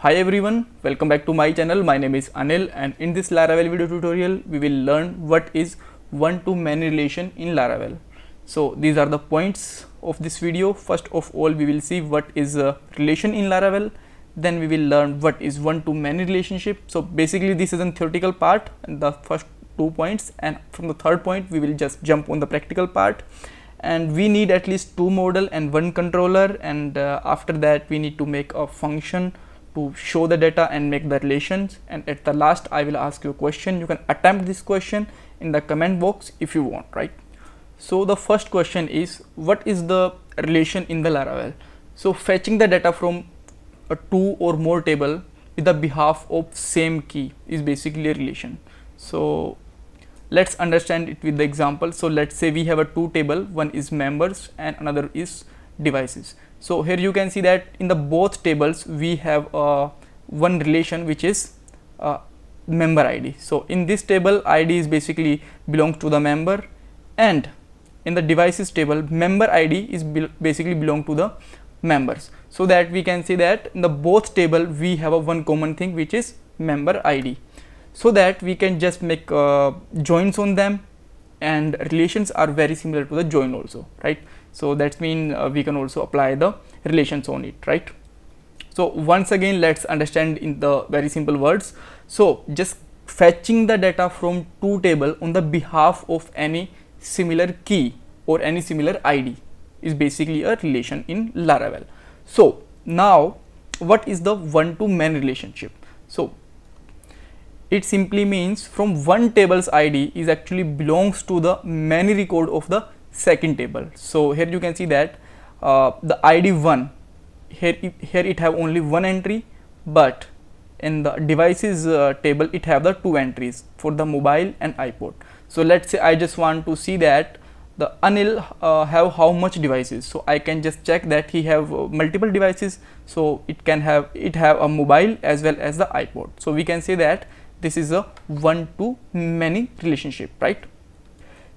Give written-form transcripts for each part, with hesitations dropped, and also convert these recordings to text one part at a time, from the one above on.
Hi everyone, welcome back to my channel. My name is Anil, and in this Laravel video tutorial we will learn what is one-to-many relation in Laravel. So these are the points of this video. First of all, we will see what is a relation in Laravel. Then we will learn what is one-to-many relationship. So basically this is a theoretical part and the first 2 points, and from the third point we will just jump on the practical part. And we need at least 2 model and 1 controller, and after that we need to make a function to show the data and make the relations. And at the last I will ask you a question. You can attempt this question in the comment box if you want, right? So the first question is, what is the relation in the Laravel? So fetching the data from a 2 or more table with the behalf of same key is basically a relation. So let's understand it with the example. So let's say we have a 2 table, one is members and another is devices. So here you can see that in the both tables we have one relation which is member ID. So in this table ID is basically belongs to the member, and in the devices table member ID is basically belong to the members. So that we can see that in the both table we have a one common thing which is member ID, so that we can just make joins on them, and relations are very similar to the join also, right? So that means we can also apply the relations on it, right? So once again let's understand in the very simple words. So just fetching the data from 2 table on the behalf of any similar key or any similar ID is basically a relation in Laravel. So now what is the one-to-many relationship? So it simply means from one table's ID is actually belongs to the many record of the second table. So here you can see that the ID 1 here it have only one entry, but in the devices table it have the 2 entries for the mobile and iPod. So let's say I just want to see that the Anil have how much devices. So I can just check that he have multiple devices, so it have a mobile as well as the iPod. So we can say that this is a one-to-many relationship, right?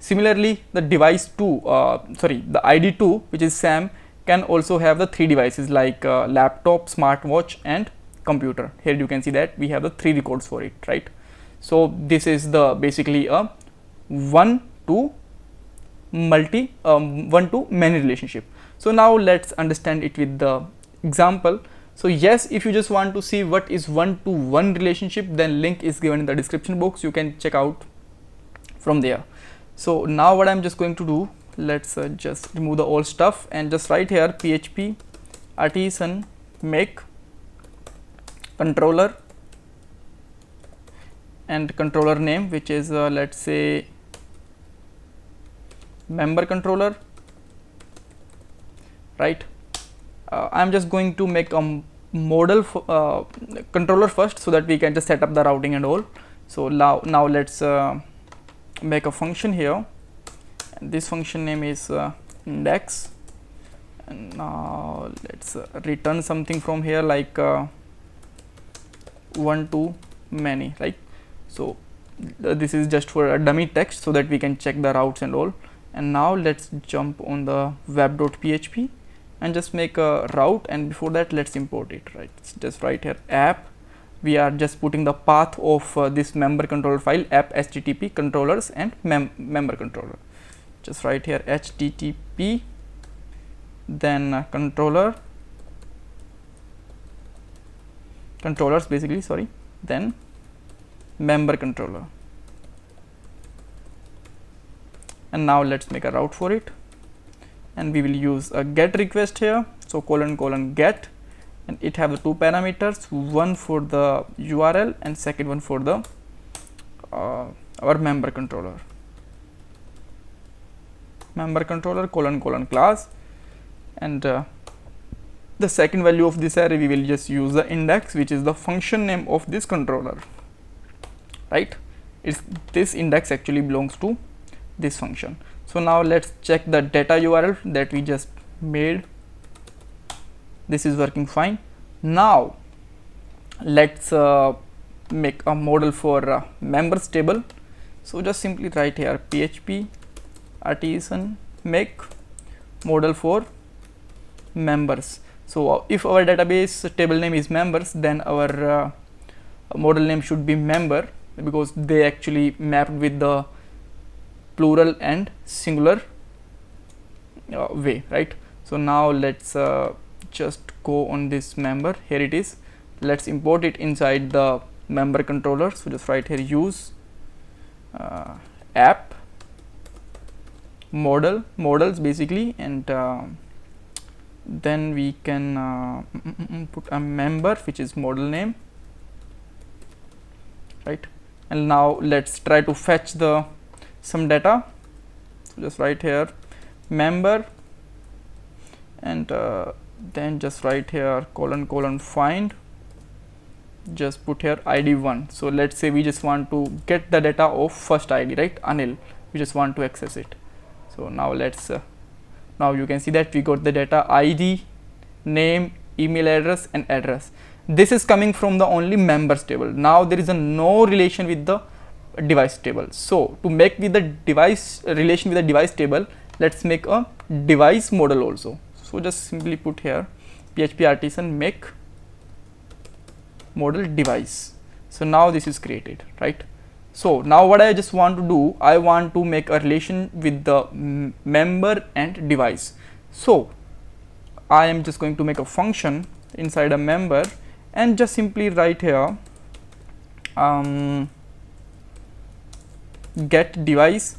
Similarly, the device 2, the ID 2, which is Sam, can also have the 3 devices like laptop, smartwatch and computer. Here you can see that we have the 3 records for it, right? So this is the basically a one-to-many relationship. So now let's understand it with the example. So yes, if you just want to see what is one-to-one relationship, then link is given in the description box. You can check out from there. So now what I'm just going to do, let's just remove the old stuff and just write here php artisan make controller and controller name, which is let's say member controller, right? I'm just going to make a model controller first, so that we can just set up the routing and all. So now let's make a function here, and this function name is index, and now let's return something from here like one-to-many, right? So this is just for a dummy text so that we can check the routes and all. And now let's jump on the web.php and just make a route, and before that let's import it, right? Just write here app. We are just putting the path of this member controller file, app http controllers and member controller. Just write here http, then controllers basically, sorry, then member controller. And now let's make a route for it, and we will use a get request here. So colon get, and it have the 2 parameters, one for the URL and second one for the our member controller colon class. And the second value of this array we will just use the index, which is the function name of this controller, right? This index actually belongs to this function. So now let's check the data URL that we just made. This is working fine. Now let's make a model for members table. So just simply write here php artisan make model for members. So if our database table name is members, then our model name should be member, because they actually mapped with the plural and singular way, right? So now let's just go on this member. Here it is. Let's import it inside the member controller. So just write here use app models basically, and then we can put a member which is model name, right? And now let's try to fetch the some data. So just write here member, and then just write here : find, just put here id 1. So let's say we just want to get the data of first id, right? Anil, we just want to access it. So now let's now you can see that we got the data id, name, email address and address. This is coming from the only members table. Now there is a no relation with the device table. So to make with the device relation with the device table, let's make a device model also. So just simply put here php artisan make model device. So now this is created, right? So now what I just want to do, I want to make a relation with the member and device. So I am just going to make a function inside a member and just simply write here get device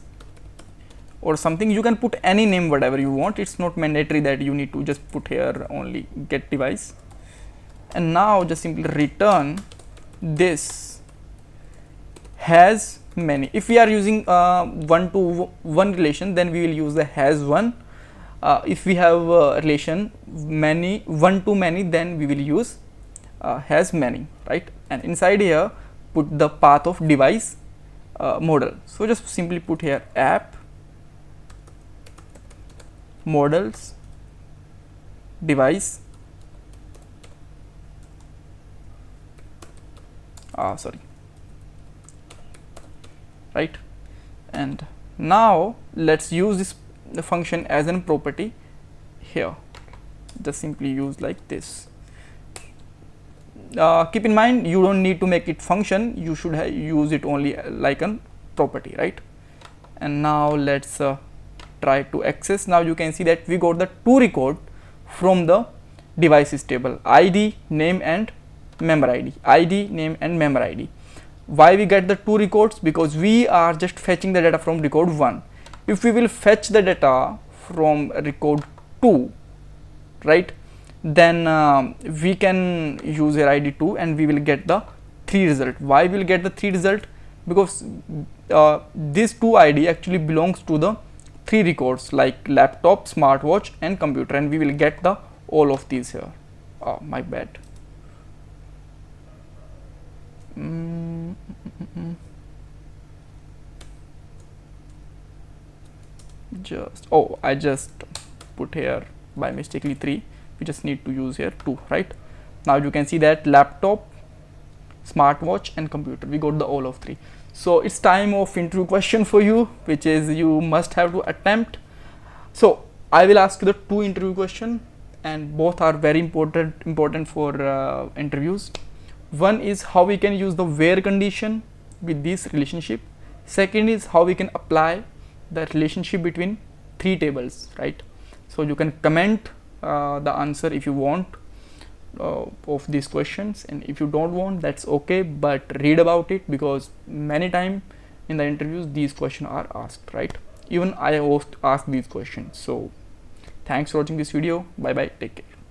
or something. You can put any name whatever you want. It's not mandatory that you need to just put here only get device. And now just simply return this has many. If we are using one to one relation, then we will use the has one. If we have relation many, one to many, then we will use has many, right? And inside here put the path of device model. So just simply put here app models device right? And now let's use this the function as an property here. Just simply use like this. Keep in mind, you don't need to make it function, you should use it only like a property, right? And now let's try to access. Now you can see that we got the two record from the devices table: id, name and member id, id, name and member id. Why we get the two records? Because we are just fetching the data from record 1. If we will fetch the data from record 2, right, then we can use here id 2 and we will get the 3 result. Why we will get the 3 result? Because this 2 id actually belongs to the 3 records like laptop, smartwatch and computer, and we will get the all of these here. Oh, my bad. I just put here by mistakenly 3. We just need to use here 2, right? Now you can see that laptop, smartwatch and computer, we got the all of 3. So it's time of interview question for you, which is you must have to attempt. So I will ask you the 2 interview question, and both are very important for interviews. One is how we can use the where condition with this relationship. Second is how we can apply the relationship between 3 tables, right? So you can comment the answer if you want of these questions, and if you don't want, that's okay, but read about it, because many times in the interviews these questions are asked, right? Even I asked these questions. So thanks for watching this video. Bye bye, take care.